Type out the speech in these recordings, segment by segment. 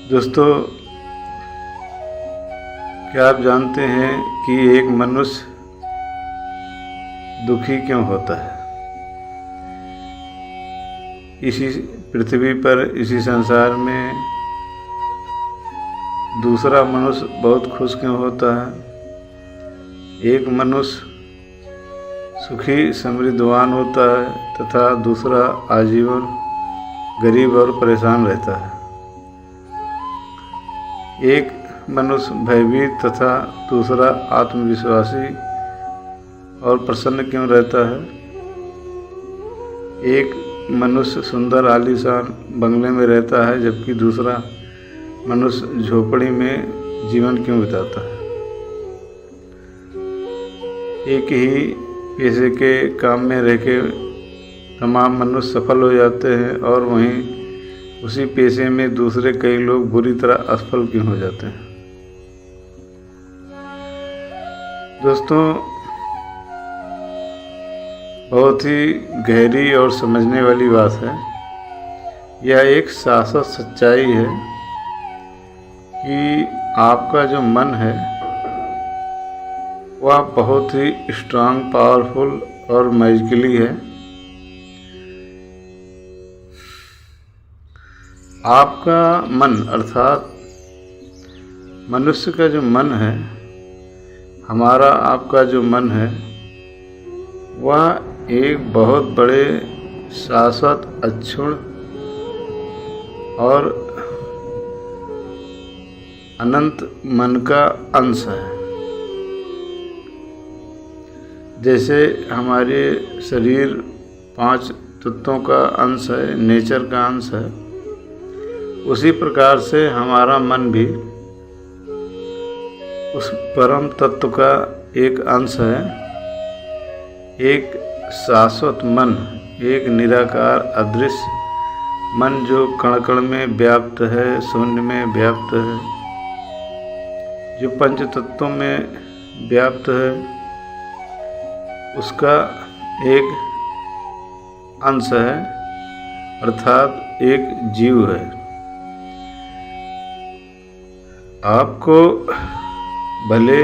दोस्तों, क्या आप जानते हैं कि एक मनुष्य दुखी क्यों होता है? इसी पृथ्वी पर, इसी संसार में दूसरा मनुष्य बहुत खुश क्यों होता है? एक मनुष्य सुखी समृद्धवान होता है तथा दूसरा आजीवन गरीब और परेशान रहता है। एक मनुष्य भयभीत तथा दूसरा आत्मविश्वासी और प्रसन्न क्यों रहता है? एक मनुष्य सुंदर आलीशान बंगले में रहता है जबकि दूसरा मनुष्य झोपड़ी में जीवन क्यों बिताता है? एक ही पेशे के काम में रह के तमाम मनुष्य सफल हो जाते हैं और वहीं उसी पेशे में दूसरे कई लोग बुरी तरह असफल क्यों हो जाते हैं? दोस्तों, बहुत ही गहरी और समझने वाली बात है। यह एक शाश्वत सच्चाई है कि आपका जो मन है वह बहुत ही स्ट्रांग, पावरफुल और मैजिकली है। आपका मन अर्थात मनुष्य का जो मन है, हमारा आपका जो मन है, वह एक बहुत बड़े शाश्वत, अक्षुण्ण और अनंत मन का अंश है। जैसे हमारे शरीर 5 तत्वों का अंश है, नेचर का अंश है, उसी प्रकार से हमारा मन भी उस परम तत्व का एक अंश है। एक शाश्वत मन, एक निराकार अदृश्य मन जो कण कण में व्याप्त है, शून्य में व्याप्त है, जो पंच तत्वों में व्याप्त है, उसका एक अंश है अर्थात एक जीव है। आपको भले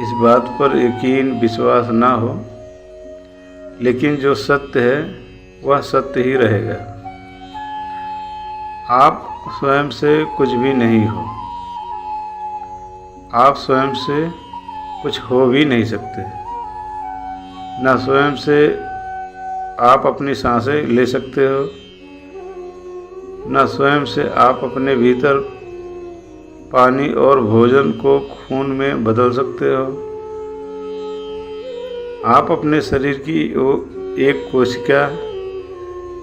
इस बात पर यकीन, विश्वास ना हो, लेकिन जो सत्य है वह सत्य ही रहेगा। आप स्वयं से कुछ भी नहीं हो, आप स्वयं से कुछ हो भी नहीं सकते। ना स्वयं से आप अपनी सांसें ले सकते हो, ना स्वयं से आप अपने भीतर पानी और भोजन को खून में बदल सकते हो। आप अपने शरीर की एक कोशिका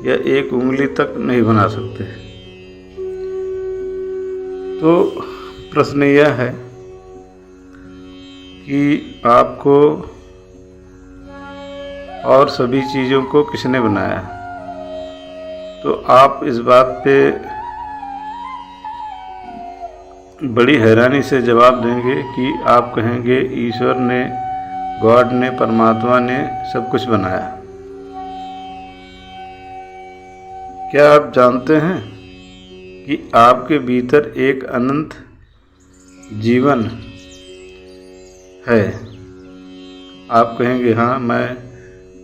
या एक उंगली तक नहीं बना सकते। तो प्रश्न यह है कि आपको और सभी चीज़ों को किसने बनाया? तो आप इस बात पे बड़ी हैरानी से जवाब देंगे कि आप कहेंगे ईश्वर ने, गॉड ने, परमात्मा ने सब कुछ बनाया। क्या आप जानते हैं कि आपके भीतर एक अनंत जीवन है? आप कहेंगे हाँ, मैं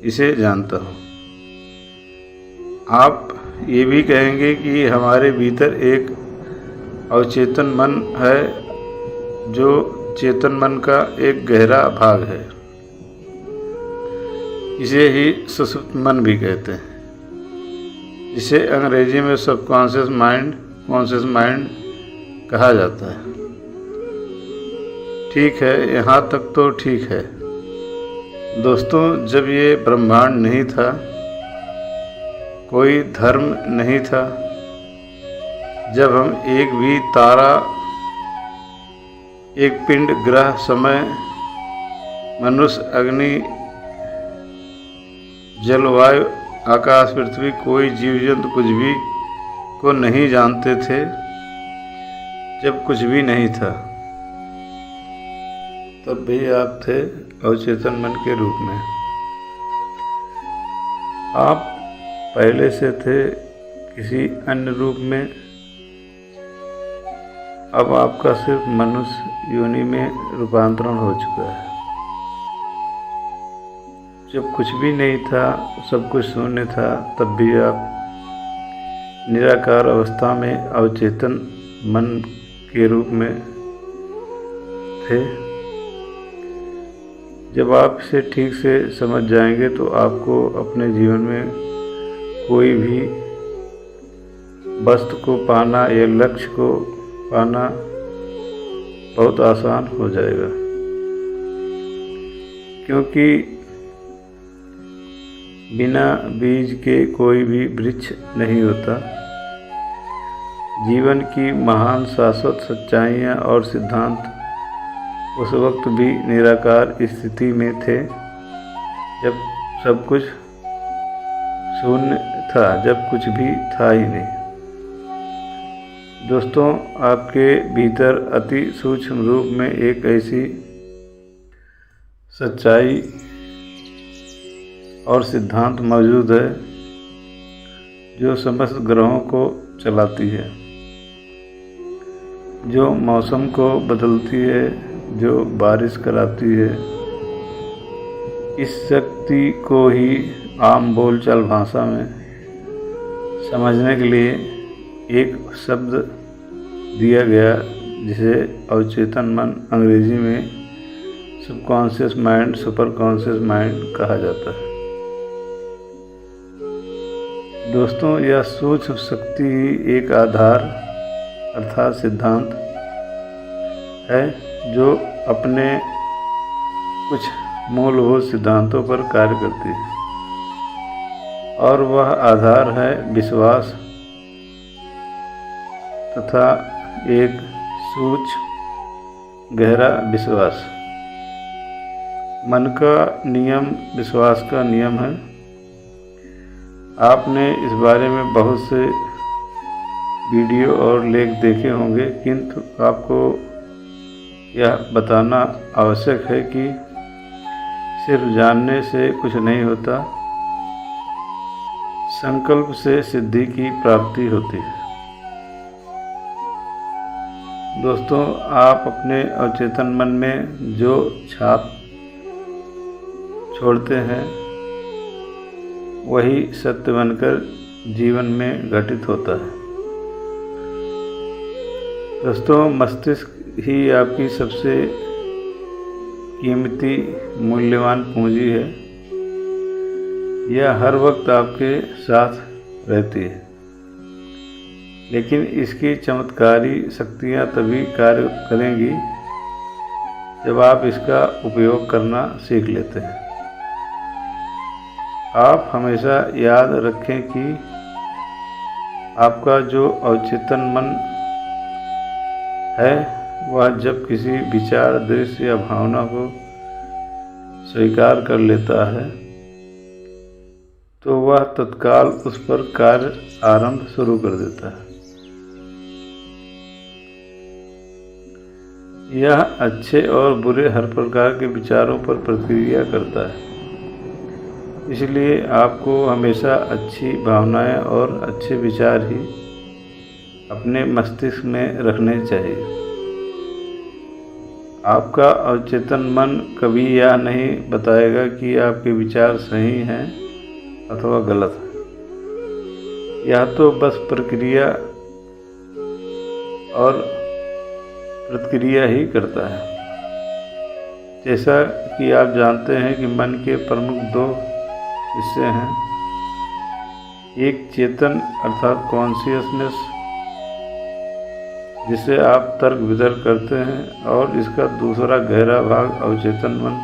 इसे जानता हूँ। आप ये भी कहेंगे कि हमारे भीतर एक अवचेतन मन है जो चेतन मन का एक गहरा भाग है। इसे ही सुषुप्त मन भी कहते हैं, जिसे अंग्रेजी में सबकॉन्शियस माइंड, कॉन्शियस माइंड कहा जाता है। ठीक है, यहाँ तक तो ठीक है। दोस्तों, जब ये ब्रह्मांड नहीं था, कोई धर्म नहीं था, जब हम एक भी तारा, एक पिंड, ग्रह, समय, मनुष्य, अग्नि, जलवायु, आकाश, पृथ्वी, कोई जीव जंतु कुछ भी को नहीं जानते थे, जब कुछ भी नहीं था, तब भी आप थे अवचेतन मन के रूप में। आप पहले से थे किसी अन्य रूप में, अब आपका सिर्फ मनुष्य योनि में रूपांतरण हो चुका है। जब कुछ भी नहीं था, सब कुछ शून्य था, तब भी आप निराकार अवस्था में अवचेतन मन के रूप में थे। जब आप इसे ठीक से समझ जाएंगे तो आपको अपने जीवन में कोई भी वस्तु को पाना या लक्ष्य को पाना बहुत आसान हो जाएगा, क्योंकि बिना बीज के कोई भी वृक्ष नहीं होता। जीवन की महान शाश्वत सच्चाइयाँ और सिद्धांत उस वक्त भी निराकार स्थिति में थे जब सब कुछ शून्य था, जब कुछ भी था ही नहीं। दोस्तों, आपके भीतर अति सूक्ष्म रूप में एक ऐसी सच्चाई और सिद्धांत मौजूद है जो समस्त ग्रहों को चलाती है, जो मौसम को बदलती है, जो बारिश कराती है। इस शक्ति को ही आम बोलचाल भाषा में समझने के लिए एक शब्द दिया गया, जिसे अवचेतन मन अंग्रेजी में subconscious mind, super conscious mind कहा जाता है। दोस्तों, यह सूक्ष्म शक्ति ही एक आधार अर्थात सिद्धांत है जो अपने कुछ मूलभूत सिद्धांतों पर कार्य करती है, और वह आधार है विश्वास तथा एक सूक्ष्म गहरा विश्वास। मन का नियम विश्वास का नियम है। आपने इस बारे में बहुत से वीडियो और लेख देखे होंगे, किंतु आपको यह बताना आवश्यक है कि सिर्फ जानने से कुछ नहीं होता, संकल्प से सिद्धि की प्राप्ति होती है। दोस्तों, आप अपने अवचेतन मन में जो छाप छोड़ते हैं वही सत्य बनकर जीवन में घटित होता है। दोस्तों, मस्तिष्क ही आपकी सबसे कीमती मूल्यवान पूंजी है। यह हर वक्त आपके साथ रहती है, लेकिन इसकी चमत्कारी शक्तियाँ तभी कार्य करेंगी जब आप इसका उपयोग करना सीख लेते हैं। आप हमेशा याद रखें कि आपका जो अवचेतन मन है वह जब किसी विचार, दृश्य या भावना को स्वीकार कर लेता है तो वह तत्काल उस पर कार्य आरंभ शुरू कर देता है। यह अच्छे और बुरे हर प्रकार के विचारों पर प्रतिक्रिया करता है, इसलिए आपको हमेशा अच्छी भावनाएं और अच्छे विचार ही अपने मस्तिष्क में रखने चाहिए। आपका अवचेतन मन कभी यह नहीं बताएगा कि आपके विचार सही हैं अथवा गलत हैं। यह तो बस प्रक्रिया और प्रतिक्रिया ही करता है। जैसा कि आप जानते हैं कि मन के प्रमुख दो हिस्से हैं, एक चेतन अर्थात कॉन्शियसनेस जिसे आप तर्क वितर्क करते हैं, और इसका दूसरा गहरा भाग अवचेतन मन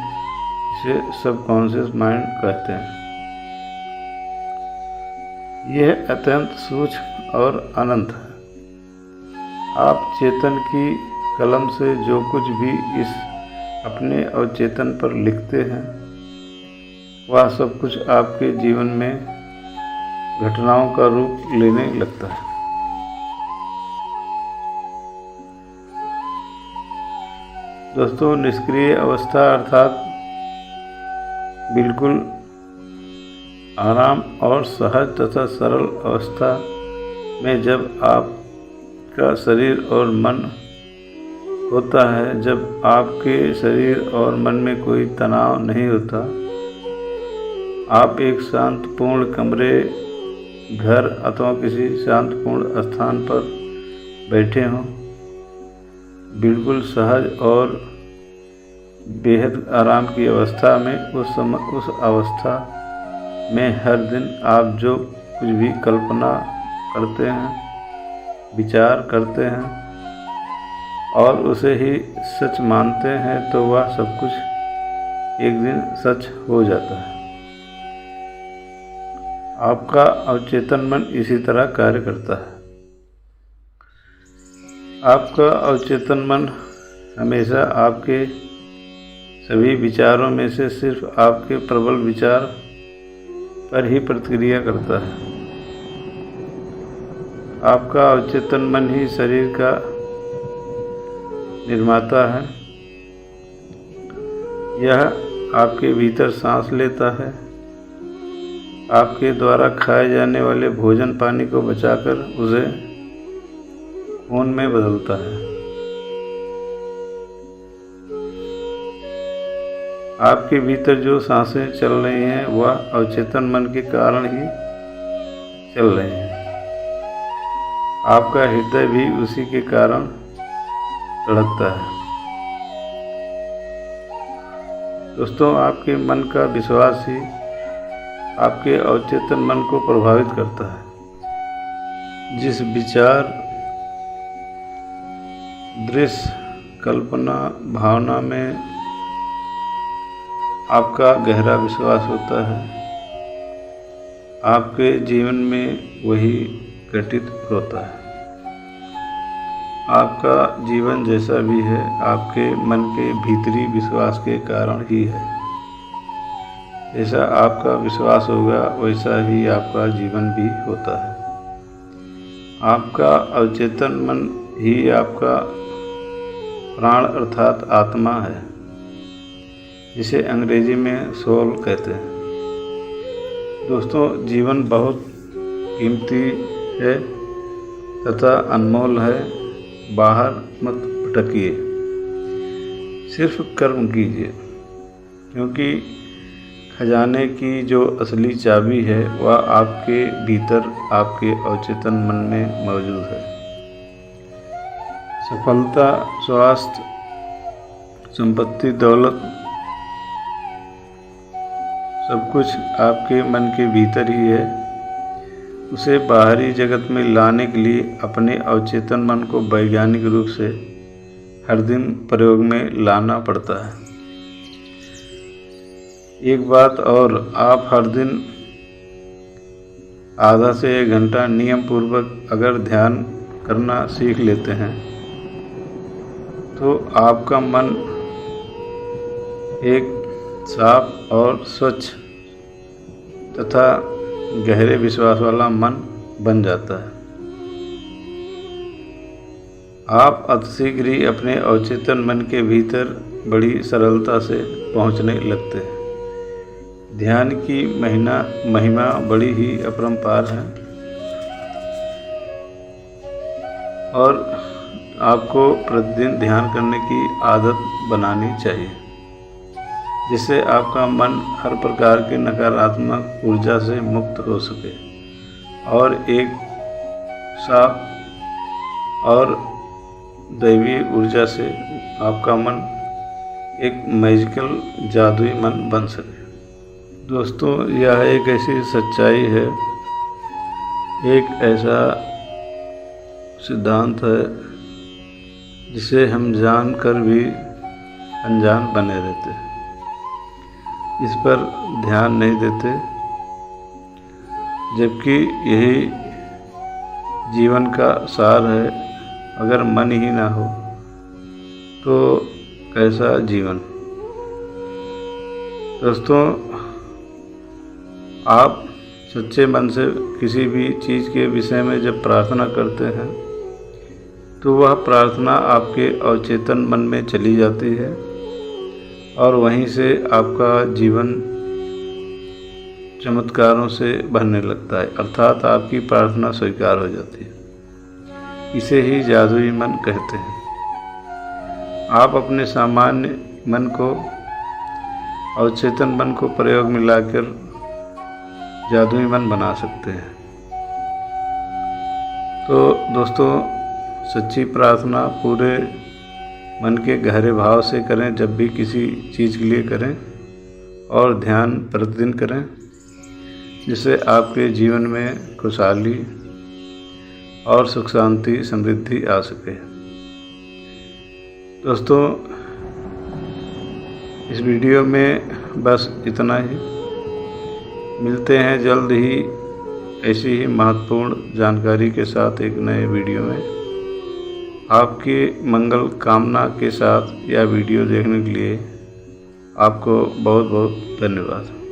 जिसे सबकॉन्शियस माइंड कहते हैं। यह अत्यंत सूक्ष्म और अनंत है। आप चेतन की कलम से जो कुछ भी इस अपने अवचेतन पर लिखते हैं वह सब कुछ आपके जीवन में घटनाओं का रूप लेने लगता है। दोस्तों, निष्क्रिय अवस्था अर्थात बिल्कुल आराम और सहज तथा सरल अवस्था में जब आपका शरीर और मन होता है जब आपके शरीर और मन में कोई तनाव नहीं होता। आप एक शांतपूर्ण कमरे, घर अथवा किसी शांतपूर्ण स्थान पर बैठे हों, बिल्कुल सहज और बेहद आराम की अवस्था में। उस अवस्था में हर दिन आप जो कुछ भी कल्पना करते हैं, विचार करते हैं और उसे ही सच मानते हैं, तो वह सब कुछ एक दिन सच हो जाता है। आपका अवचेतन मन इसी तरह कार्य करता है। आपका अवचेतन मन हमेशा आपके सभी विचारों में से सिर्फ आपके प्रबल विचार पर ही प्रतिक्रिया करता है। आपका अवचेतन मन ही शरीर का निर्माता है। यह आपके भीतर सांस लेता है, आपके द्वारा खाए जाने वाले भोजन पानी को बचाकर उसे खून में बदलता है। आपके भीतर जो सांसें चल रही हैं वह अवचेतन मन के कारण ही चल रही हैं। आपका हृदय भी उसी के कारण धड़कता है। दोस्तों, आपके मन का विश्वास ही आपके अवचेतन मन को प्रभावित करता है। जिस विचार, दृश्य, कल्पना, भावना में आपका गहरा विश्वास होता है, आपके जीवन में वही घटित होता है। आपका जीवन जैसा भी है, आपके मन के भीतरी विश्वास के कारण ही है। जैसा आपका विश्वास होगा वैसा ही आपका जीवन भी होता है। आपका अवचेतन मन ही आपका प्राण अर्थात आत्मा है, जिसे अंग्रेजी में सोल कहते हैं। दोस्तों, जीवन बहुत कीमती है तथा अनमोल है। बाहर मत भटकिए, सिर्फ कर्म कीजिए, क्योंकि खजाने की जो असली चाबी है वह आपके भीतर, आपके अवचेतन मन में मौजूद है। सफलता, स्वास्थ्य, संपत्ति, दौलत, सब कुछ आपके मन के भीतर ही है। उसे बाहरी जगत में लाने के लिए अपने अवचेतन मन को वैज्ञानिक रूप से हर दिन प्रयोग में लाना पड़ता है। एक बात और, आप हर दिन आधा से 1 घंटा नियम पूर्वक अगर ध्यान करना सीख लेते हैं तो आपका मन एक साफ और स्वच्छ तथा गहरे विश्वास वाला मन बन जाता है। आप अतिशीघ्र ही अपने अवचेतन मन के भीतर बड़ी सरलता से पहुंचने लगते हैं। ध्यान की महिमा बड़ी ही अपरंपार है और आपको प्रतिदिन ध्यान करने की आदत बनानी चाहिए, जिससे आपका मन हर प्रकार की नकारात्मक ऊर्जा से मुक्त हो सके और एक साफ और दैवीय ऊर्जा से आपका मन एक मैजिकल जादुई मन बन सके। दोस्तों, यह एक ऐसी सच्चाई है, एक ऐसा सिद्धांत है जिसे हम जानकर भी अनजान बने रहते हैं, इस पर ध्यान नहीं देते, जबकि यही जीवन का सार है। अगर मन ही ना हो तो कैसा जीवन। दोस्तों, आप सच्चे मन से किसी भी चीज़ के विषय में जब प्रार्थना करते हैं तो वह प्रार्थना आपके अवचेतन मन में चली जाती है और वहीं से आपका जीवन चमत्कारों से भरने लगता है, अर्थात आपकी प्रार्थना स्वीकार हो जाती है। इसे ही जादुई मन कहते हैं। आप अपने सामान्य मन को और चेतन मन को प्रयोग में लाकर जादुई मन बना सकते हैं। तो दोस्तों, सच्ची प्रार्थना पूरे मन के गहरे भाव से करें जब भी किसी चीज़ के लिए करें, और ध्यान प्रतिदिन करें, जिससे आपके जीवन में खुशहाली और सुख शांति समृद्धि आ सके। दोस्तों, इस वीडियो में बस इतना ही। मिलते हैं जल्द ही ऐसी ही महत्वपूर्ण जानकारी के साथ एक नए वीडियो में। आपके मंगल कामना के साथ यह वीडियो देखने के लिए आपको बहुत बहुत धन्यवाद।